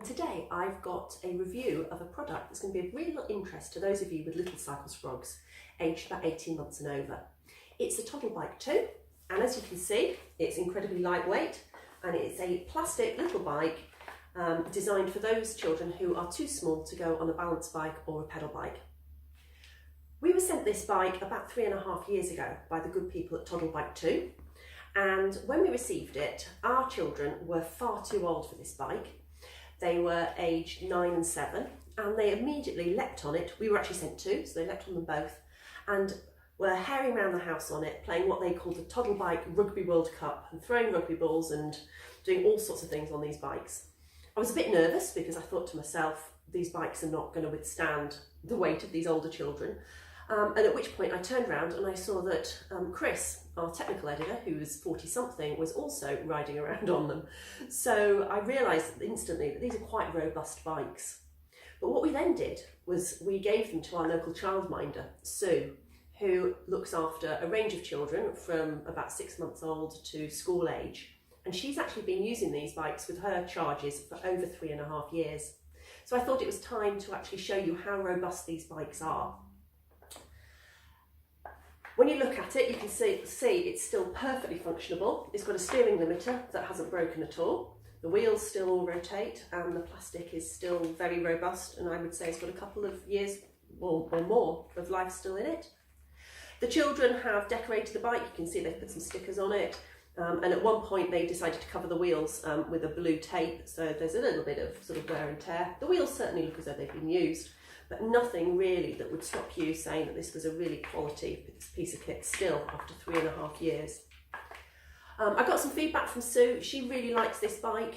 Today I've got a review of a product that's going to be of real interest to those of you with little cycle frogs aged about 18 months and over. It's the Toddlebike 2, and as you can see it's incredibly lightweight, and it's a plastic little bike designed for those children who are too small to go on a balance bike or a pedal bike. We were sent this bike about 3.5 years ago by the good people at Toddlebike 2, and when we received it, our children were far too old for this bike. They were aged 9 and 7, and they immediately leapt on it. We were actually sent 2, so they leapt on them both, and were herring around the house on it, playing what they called the Toddlebike Rugby World Cup, and throwing rugby balls and doing all sorts of things on these bikes. I was a bit nervous because I thought to myself, these bikes are not going to withstand the weight of these older children. And at which point I turned around and I saw that Chris, our technical editor, who was 40-something, was also riding around on them. So I realised instantly that these are quite robust bikes. But what we then did was we gave them to our local childminder, Sue, who looks after a range of children from about 6 months old to school age. And she's actually been using these bikes with her charges for over 3.5 years. So I thought it was time to actually show you how robust these bikes are. When you look at it, you can see it's still perfectly functionable. It's got a steering limiter that hasn't broken at all. The wheels still all rotate, and the plastic is still very robust, and I would say it's got a couple of years or more of life still in it. The children have decorated the bike. You can see they've put some stickers on it, and at one point they decided to cover the wheels with a blue tape, so there's a little bit of sort of wear and tear. The wheels certainly look as though they've been used, but nothing really that would stop you saying that this was a really quality piece of kit still after 3.5 years. I got some feedback from Sue. She really likes this bike,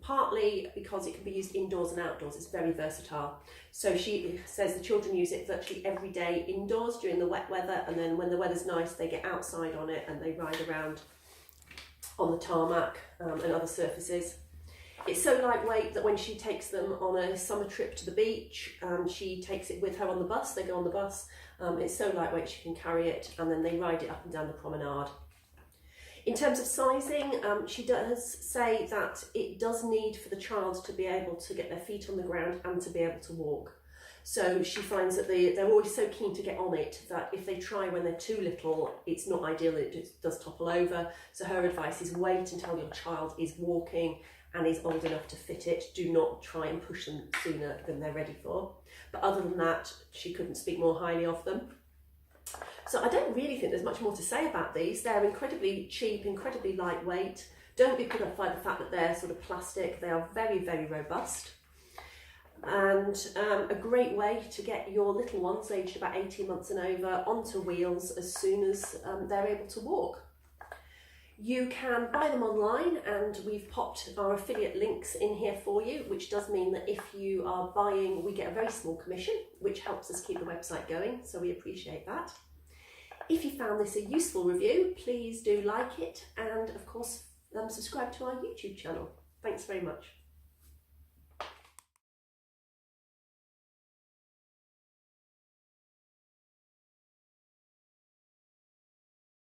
partly because it can be used indoors and outdoors. It's very versatile. So she says the children use it virtually every day indoors during the wet weather, and then when the weather's nice they get outside on it and they ride around on the tarmac and other surfaces. It's so lightweight that when she takes them on a summer trip to the beach, she takes it with her on the bus. They go on the bus. It's so lightweight she can carry it, and then they ride it up and down the promenade. In terms of sizing, she does say that it does need for the child to be able to get their feet on the ground and to be able to walk. So she finds that they're always so keen to get on it that if they try when they're too little, it's not ideal. It just does topple over. So her advice is wait until your child is walking and is old enough to fit it. Do not try and push them sooner than they're ready for. But other than that, she couldn't speak more highly of them. So I don't really think there's much more to say about these. They're incredibly cheap, incredibly lightweight. Don't be put off by the fact that they're sort of plastic. They are very, very robust. And a great way to get your little ones aged about 18 months and over onto wheels as soon as they're able to walk. You can buy them online, and we've popped our affiliate links in here for you, which does mean that if you are buying, we get a very small commission, which helps us keep the website going, so we appreciate that. If you found this a useful review, please do like it, and of course subscribe to our YouTube channel. Thanks very much.